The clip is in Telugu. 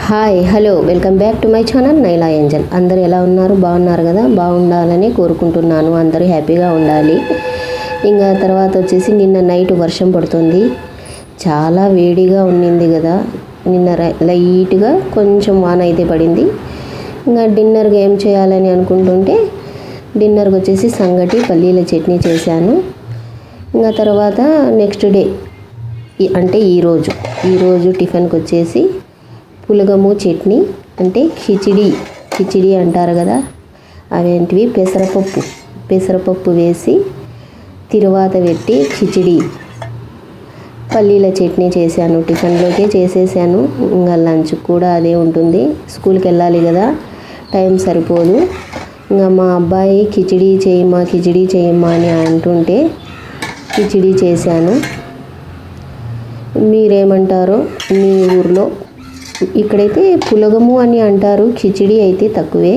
Hi hello welcome back to my channel నైలా Angel. అందరూ ఎలా ఉన్నారు? బాగున్నారు కదా? బాగుండాలని కోరుకుంటున్నాను. అందరూ హ్యాపీగా ఉండాలి. ఇంకా తర్వాత వచ్చేసి నిన్న నైట్ వర్షం పడుతుంది. చాలా వేడిగా ఉండింది కదా. నిన్న లైట్గా కొంచెం వాన అయితే పడింది. ఇంకా డిన్నర్గా ఏం చేయాలని అనుకుంటుంటే డిన్నర్కి వచ్చేసి సంగటి పల్లీల చట్నీ చేశాను. ఇంకా తర్వాత నెక్స్ట్ డే అంటే ఈరోజు టిఫిన్కి వచ్చేసి పులగము చట్నీ అంటే కిచిడి అంటారు కదా, అవేంటివి పెసరపప్పు వేసి తిరువాత పెట్టి కిచిడి పల్లీల చట్నీ చేశాను. టిఫిన్లోకే చేసేసాను. ఇంకా లంచ్ కూడా అదే ఉంటుంది. స్కూల్కి వెళ్ళాలి కదా, టైం సరిపోదు. ఇంకా మా అబ్బాయి కిచిడి చేయమ్మా అని అంటుంటే కిచిడి చేశాను. మీరేమంటారో మీ ఊర్లో? ఇక్కడైతే పులగము అని అంటారు, కిచిడి అయితే తక్కువే.